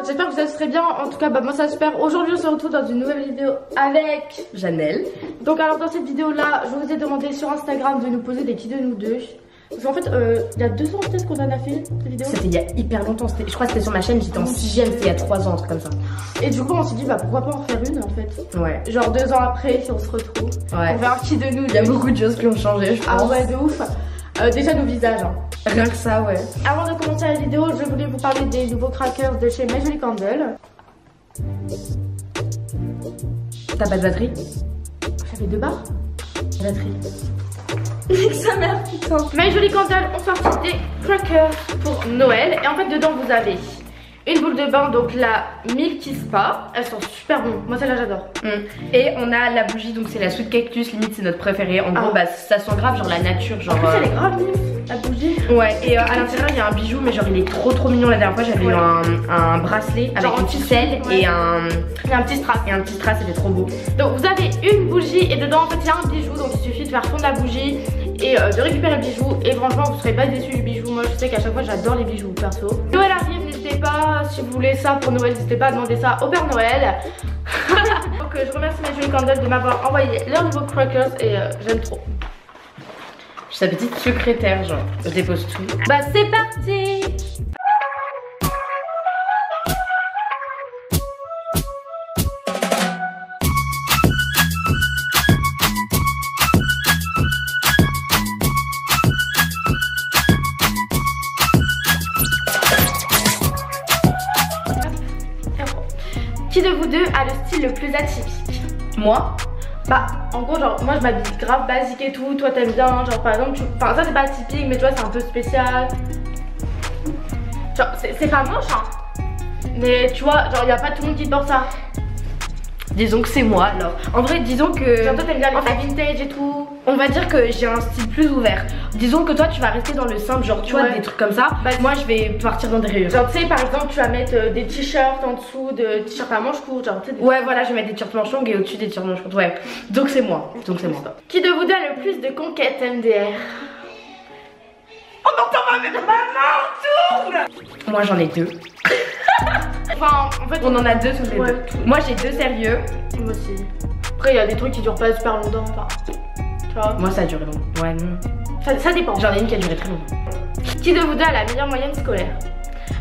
j'espère que vous allez très bien. En tout cas, bah, moi ça super. Aujourd'hui, on se retrouve dans une nouvelle vidéo avec Janelle. Donc, alors, dans cette vidéo-là, je vous ai demandé sur Instagram de nous poser des qui de nous deux. Parce qu'en fait, il y a 2 ans peut-être qu'on en a fait cette vidéo. C'était il y a hyper longtemps. Je crois que c'était sur ma chaîne, j'étais en 6ème, c'était il y a 3 ans, un truc comme ça. Et du coup, on s'est dit, bah pourquoi pas en faire une en fait. Ouais. Genre 2 ans après, si on se retrouve. Ouais. On verra qui de nous. Il y a beaucoup de choses qui ont changé, je pense. Ah ouais, de ouf. Déjà nos visages. Hein. Rien que ça, ouais. Avant de commencer la vidéo, je voulais vous parler des nouveaux crackers de chez My Jolly Candle. T'as pas de batterie? J'avais 2 barres. Batterie. Nique sa mère, putain. My Jolly Candle ont sorti des crackers pour Noël. Et en fait, dedans, vous avez une boule de bain, donc la Milky Spa. Elles sont super bonnes. Moi, celle-là, j'adore. Et on a la bougie, donc c'est la Sweet Cactus. Limite, c'est notre préférée. En gros, bah ça sent grave, genre la nature. Genre, en plus, elle est grave mignonne, la bougie. Ouais, et à l'intérieur, il y a un bijou, mais genre, il est trop mignon. La dernière fois, j'avais eu un bracelet avec genre une ficelle et un petit strass. Et un petit strass, c'était trop beau. Donc, vous avez une bougie et dedans, en fait, il y a un bijou. Donc, il suffit de faire fondre la bougie et de récupérer le bijou. Et franchement, vous serez pas déçus du bijou. Moi, je sais qu'à chaque fois, j'adore les bijoux perso. Noël arrive, n'hésitez pas, si vous voulez ça pour Noël, n'hésitez pas à demander ça au Père Noël. Donc, je remercie My Jolly Candle de m'avoir envoyé leurs nouveaux crackers et j'aime trop. Je suis sa petite secrétaire, genre, je dépose tout. Bah, c'est parti! Qui de vous deux a le style le plus atypique? Moi? Bah, en gros, genre, moi je m'habille grave basique et tout. Toi t'aimes bien, genre par exemple, enfin, ça c'est pas atypique, mais tu vois, c'est un peu spécial. Genre, c'est pas moche, hein. Mais tu vois, genre, y a pas tout le monde qui porte ça. Disons que c'est moi alors. En vrai, disons que. Genre, toi t'aimes bien les trucs vintage et tout. On va dire que j'ai un style plus ouvert. Disons que toi tu vas rester dans le simple, genre tu vois, des trucs comme ça. Bah, moi je vais partir dans des rayures. Genre tu sais, par exemple, tu vas mettre des t-shirts en dessous, de t-shirts à manches courtes, genre tu sais. Ouais, voilà, je vais mettre des t-shirts manches longues et au-dessus des t-shirts manches courtes. Ouais. Donc c'est moi. Donc c'est moi. Qui de vous deux a le plus de conquêtes MDR? On entend ma maman tourne. Moi j'en ai 2. Enfin, en fait, on en a 2 tous les deux. Moi j'ai 2 sérieux. Moi aussi. Après, il y a des trucs qui durent pas super longtemps. Enfin, tu vois. Moi ça a duré longtemps. Ouais, non. Ça dépend. J'en ai une qui a duré très longtemps. Qui de vous deux a la meilleure moyenne scolaire?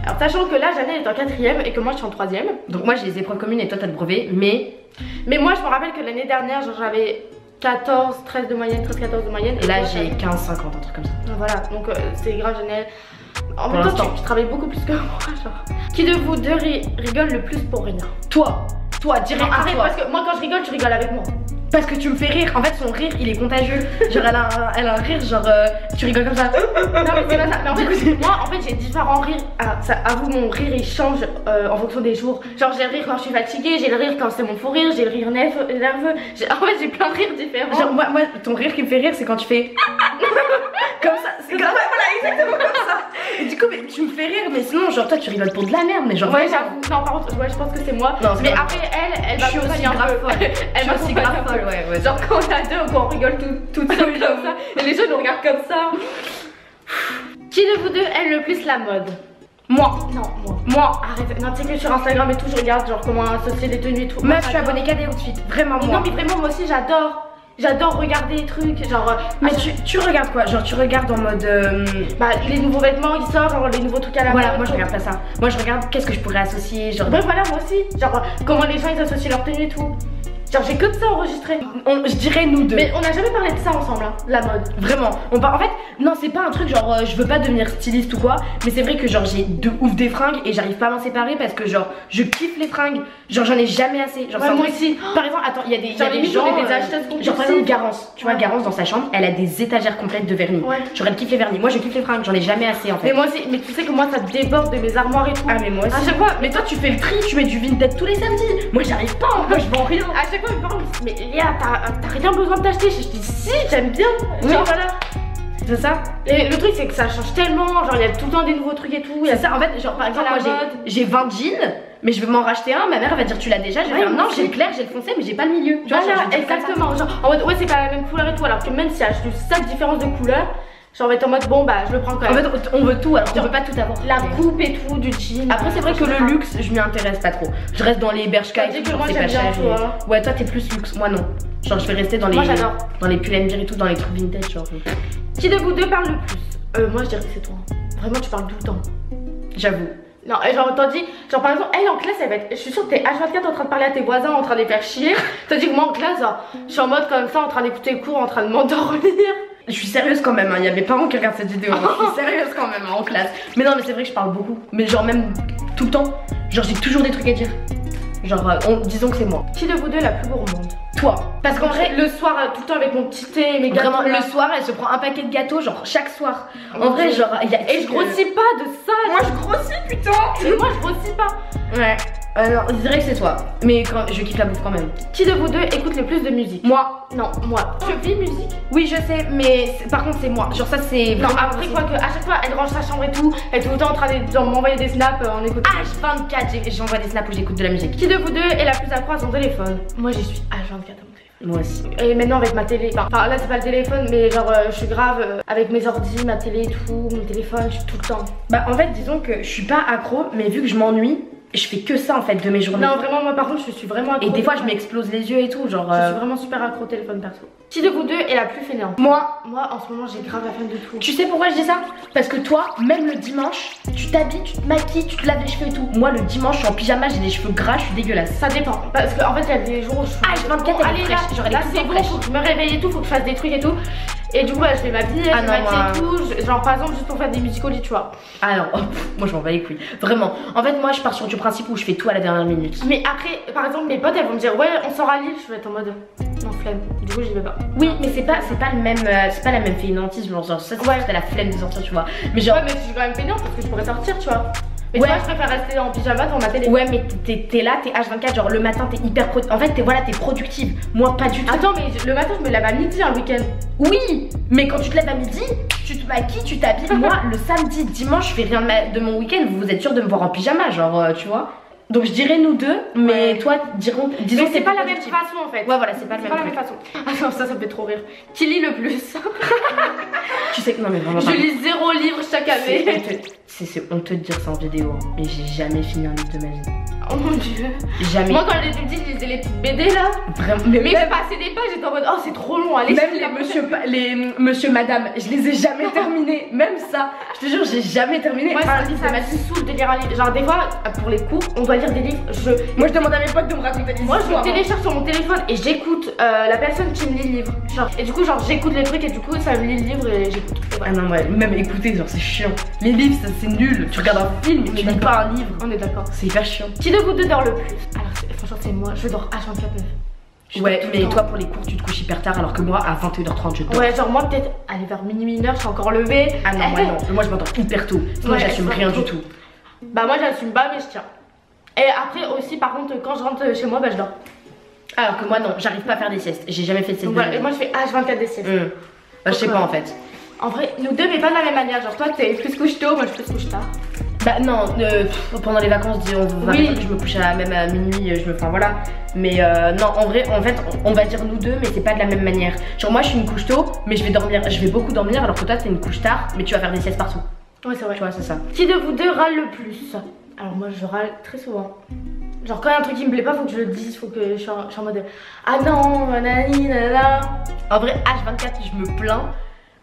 Alors, sachant que là, Janelle est en 4ème et que moi je suis en 3ème. Donc, moi j'ai les épreuves communes et toi t'as le brevet. Mais moi je me rappelle que l'année dernière, genre j'avais 14, 13 de moyenne, 13, 14 de moyenne. Et là j'ai 15, 50, un truc comme ça. Voilà, donc c'est grave, Janelle. En même temps, tu travailles beaucoup plus que moi, genre. Qui de vous deux rigole le plus pour rien? Toi, direct. Non, arrête, parce que moi quand je rigole, tu rigoles avec moi. Parce que tu me fais rire. En fait, son rire, il est contagieux. Genre, elle a un rire, genre, tu rigoles comme ça. Non, mais c'est pas ça. Mais en fait, moi, en fait, j'ai différents rires. Ah, ça, avoue, mon rire, il change en fonction des jours. Genre, j'ai le rire quand je suis fatiguée, j'ai le rire quand c'est mon fou rire, j'ai le rire nerveux. En fait, j'ai plein de rires différents. Genre, moi, ton rire qui me fait rire, c'est quand tu fais comme ça. C'est comme ça, voilà, exactement comme ça. Et du coup, mais tu me fais rire, mais sinon, genre, toi, tu rigoles pour de la merde. Mais genre, ouais, j'avoue. Non, par contre, ouais, je pense que c'est moi. Non, mais après, elle va aussi un peu. Elle va aussi grave folle. Ouais. Genre quand on a deux, quand on rigole tout seul comme ça, et les gens nous regardent comme ça. Qui de vous deux aime le plus la mode? Moi. Non, moi. Arrête, non, tu sais que sur Instagram et tout, je regarde genre comment associer des tenues et tout. Meuf, je suis abonnée qu'à des outfits, vraiment moi. Non, mais vraiment, moi aussi j'adore. J'adore regarder les trucs, genre. Mais tu regardes quoi? Genre tu regardes en mode bah les nouveaux vêtements ils sortent, genre les nouveaux trucs à la mode. Voilà, moi je regarde pas ça. Moi je regarde qu'est-ce que je pourrais associer, genre. Ouais, voilà, moi aussi. Genre comment les gens ils associent leur tenue et tout. Genre j'ai que de ça enregistré. Je dirais nous deux. Mais on n'a jamais parlé de ça ensemble, hein, la mode. Vraiment. En fait, non, c'est pas un truc genre je veux pas devenir styliste ou quoi. Mais c'est vrai que genre j'ai de ouf des fringues et j'arrive pas à m'en séparer parce que genre je kiffe les fringues. Genre j'en ai jamais assez. Genre ouais, moi aussi. Par exemple, attends, il y a des gens. Des acheteuses genre par exemple Garance. Tu vois, Garance dans sa chambre, elle a des étagères complètes de vernis. Ouais. Genre elle kiffe les vernis. Moi je kiffe les fringues, j'en ai jamais assez en fait. Mais moi aussi, mais tu sais que moi ça déborde de mes armoires et tout. Ah mais moi aussi. À chaque fois, mais toi tu fais le tri, tu mets du Vinted tous les samedis. Moi j'arrive pas, moi je vends rien. À chaque fois mes parents me disent, mais Léa, t'as rien besoin de t'acheter. Je dis si, j'aime bien. Genre voilà. C'est ça. Et le truc c'est que ça change tellement, genre il y a tout le temps des nouveaux trucs et tout. C'est ça, en fait, genre par exemple moi j'ai 20 jeans, mais je veux m'en racheter un, ma mère elle va dire tu l'as déjà, je vais dire non j'ai le clair, j'ai le foncé mais j'ai pas le milieu. Tu vois, exactement, genre en mode ouais c'est pas la même couleur et tout, alors que même s'il y a juste 5 différences de couleurs, Genre, on va être en mode bon, bah je le prends quand même. En fait, on veut tout, alors on peut pas tout avoir. La coupe et tout, du jean. Après, c'est vrai que le luxe, je m'y intéresse pas trop. Je reste dans les Bershka et tout, moi c'est pas cher. Ouais, toi, t'es plus luxe, moi non. Genre, je vais rester dans les. Moi, j'adore. Dans les Pull&Bear et tout, dans les trucs vintage, genre. Qui de vous deux parle le plus? Moi, je dirais que c'est toi. Vraiment, tu parles tout le temps. J'avoue. Non, et genre, tandis, genre par exemple, elle en classe, elle va être. Je suis sûre que t'es H24 en train de parler à tes voisins, en train de les faire chier. Tandis que moi en classe, genre, je suis en mode comme ça, en train d'écouter le cours, en train de m'endormir. Je suis sérieuse quand même, il y a mes parents qui regardent cette vidéo. Je suis sérieuse quand même en classe. Mais non, mais c'est vrai que je parle beaucoup. Mais genre, même tout le temps. Genre, j'ai toujours des trucs à dire. Genre, disons que c'est moi. Qui de vous deux est la plus gourmande? Toi. Parce qu'en vrai, le soir, tout le temps avec mon petit thé et mes gâteaux. Vraiment, le soir, elle se prend un paquet de gâteaux, genre chaque soir. En vrai, genre, il y a. Et je grossis pas de ça. Moi, je grossis, putain. Et moi, je grossis pas. Ouais. Non, je dirais que c'est toi. Mais quand, je kiffe la bouffe quand même. Qui de vous deux écoute le plus de musique? Moi. Non, moi. Je vis musique. Oui, je sais, mais par contre, c'est moi. Genre, ça, c'est. Non, après, quoi que à chaque fois, elle range sa chambre et tout. Elle est tout le temps en train de m'envoyer des snaps en écoutant. H24, j'envoie des snaps où j'écoute de la musique. Qui de vous deux est la plus accro à son téléphone? Moi, j'y suis H24 à mon téléphone. Moi aussi. Et maintenant avec ma télé, enfin là c'est pas le téléphone mais genre je suis grave avec mes ordis, ma télé et tout, mon téléphone, je suis tout le temps. Bah en fait disons que je suis pas accro mais vu que je m'ennuie, je fais que ça en fait de mes journées. Non vraiment moi par contre je suis vraiment accro. Et des fois je m'explose les yeux et tout genre. Je suis vraiment super accro au téléphone perso. Qui de vous deux est la plus fainéante? Moi en ce moment j'ai grave la flemme de tout. Tu sais pourquoi je dis ça? Parce que toi, même le dimanche, tu t'habilles, tu te maquilles, tu te laves les cheveux et tout. Moi le dimanche je suis en pyjama, j'ai des cheveux gras, je suis dégueulasse. Ça dépend. Parce qu'en fait il y a des jours où je suis. H24 elle est fraîche. Genre, là c'est bon, faut que je me réveille et tout, faut que je fasse des trucs et tout. Et du coup bah, je vais m'habiller, je vais maquiller et tout. Genre par exemple juste pour faire des music au lit tu vois. Ah non, moi je m'en bats les couilles. Vraiment. En fait moi je pars sur du principe où je fais tout à la dernière minute. Mais après par exemple mes potes elles vont me dire ouais on sort à Lille, je vais être en mode non flemme. Du coup j'y vais pas. Oui mais c'est pas le même c'est pas la même fainéantisme genre ça c'est la flemme de sortir tu vois. Mais genre ouais mais je suis quand même fainéante parce que je pourrais sortir tu vois. Mais tu vois, je préfère rester en pyjama devant ma télé. Ouais, mais t'es là, t'es H24, genre le matin t'es hyper en fait, t'es productive. Moi, pas du tout. Attends, mais le matin, je me lave à midi un week-end. Oui, mais quand tu te lèves à midi, tu te maquilles, tu t'habilles. Moi, le samedi, dimanche, je fais rien de mon week-end. Vous êtes sûr de me voir en pyjama, genre, tu vois. Donc je dirais nous deux, mais toi, disons mais c'est pas la même façon en fait. Ouais, voilà, c'est pas la même façon. Ah non, ça me fait trop rire. Qui lit le plus? Tu sais que non, mais vraiment. Je lis 0 livre chaque année. C'est honteux de dire ça en vidéo, hein. Mais j'ai jamais fini un livre de ma vie. Oh mon dieu. Jamais. Moi quand j'étais petite, je lisais les petites BD là. Vraiment. Mais j'ai passé des pages, j'étais en mode oh c'est trop long, allez. Même les monsieur madame, je les ai jamais terminés. Même ça, je te jure, j'ai jamais terminé. Moi ça me saoule de lire un livre. Genre des fois pour les cours, on doit lire des livres. Moi je demande à mes potes de me raconter des histoires. Moi je télécharge sur mon téléphone et j'écoute la personne qui me lit le livre. Genre, et du coup genre j'écoute les trucs et du coup ça me lit le livre et j'écoute. Ah non ouais, même écouter genre c'est chiant. Les livres c'est nul. Tu regardes un film mais tu lis pas un livre. On est d'accord. C'est hyper chiant. Qui de vous deux dort le plus? Alors franchement c'est moi, je dors H24/9. Ouais mais toi pour les cours tu te couches hyper tard alors que moi à 21h30 je dors. Ouais genre moi peut-être aller vers minuit 1h je suis encore levée. Ah non moi non, moi je m'endors hyper tôt. Sinon j'assume rien du tout. Bah moi j'assume pas mais je tiens. Et après aussi par contre quand je rentre chez moi bah je dors. Alors que moi non, j'arrive pas à faire des siestes, j'ai jamais fait de sieste. Voilà, et moi je fais H24 des siestes. Bah je sais pas en fait. En vrai nous deux mais pas de la même manière, genre toi t'es plus couche tôt, moi je plus couche tard. Bah non, pendant les vacances, je me couche même à minuit, enfin voilà. Mais non, en vrai, en fait, on va dire nous deux, mais c'est pas de la même manière. Genre moi, je suis une couche tôt, mais je vais beaucoup dormir, alors que toi, t'es une couche tard, mais tu vas faire des siestes partout. Ouais, c'est vrai. Tu vois, c'est ça. Qui de vous deux râle le plus? Alors moi, je râle très souvent. Genre quand il y a un truc qui me plaît pas, faut que je le dise, faut que je suis en mode ah non, nanani, nanana. En vrai, H24, je me plains.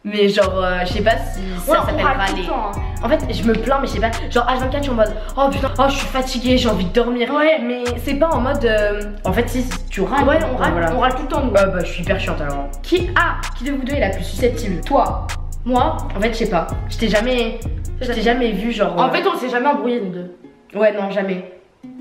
Mais genre, je sais pas si ça s'appelle râler. En fait, je me plains, mais je sais pas. Genre, H24, je suis en mode oh putain, oh je suis fatiguée, j'ai envie de dormir. Ouais, mais c'est pas en mode. En fait, si tu râles. Ouais, on râle tout le temps, nous. Bah, je suis hyper chiante alors. Qui de vous deux est la plus susceptible? Toi? Moi? En fait, je sais pas. Je t'ai jamais vu, genre. En fait, on s'est jamais embrouillé, nous deux. Ouais, non, jamais.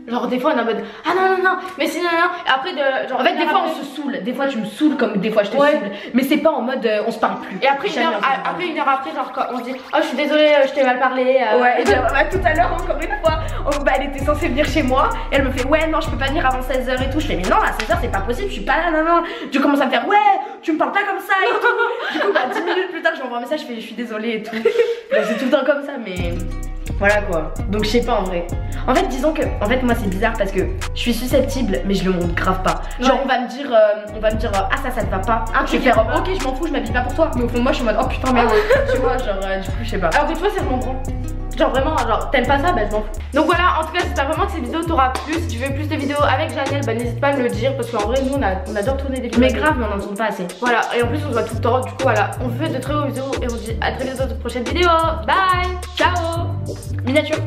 Genre des fois on est en mode ah non mais c'est non et après genre en fait des fois on se saoule, des fois tu me saoules comme des fois je te saoule, mais c'est pas en mode on se parle plus. Et après une heure après genre quand on se dit oh je suis désolée je t'ai mal parlé ouais et genre, tout à l'heure encore une fois elle était censée venir chez moi et elle me fait ouais non je peux pas venir avant 16h et tout. Je fais mais non à 16h c'est pas possible, je suis pas là non. Tu commences à me faire ouais tu me parles pas comme ça et tout. Du coup 10 minutes plus tard je m'envoie un message, je fais je suis désolée et tout. C'est tout le temps comme ça mais Voilà quoi. Donc je sais pas en vrai. En fait disons que moi c'est bizarre parce que je suis susceptible mais je le montre grave pas. Genre on va me dire ah ça te va pas. Je vais faire ok je m'en fous, je m'habille pas pour toi. Mais au fond moi je suis en mode oh putain merde. Tu vois genre du coup je sais pas. Alors que tu vois c'est mon grand. Genre vraiment, genre t'aimes pas ça, bah je m'en fous. Donc voilà, en tout cas j'espère vraiment que cette vidéo t'aura plu. Si tu veux plus de vidéos avec Janelle, bah n'hésite pas à me le dire. Parce qu'en vrai nous on adore tourner des vidéos. Mais grave mais on en tourne pas assez. Voilà, et en plus on se voit tout le temps. Du coup voilà, on fait de très beaux bisous. Et on se dit à très bientôt dans de prochaines vidéos. Bye. Ciao. Miniature.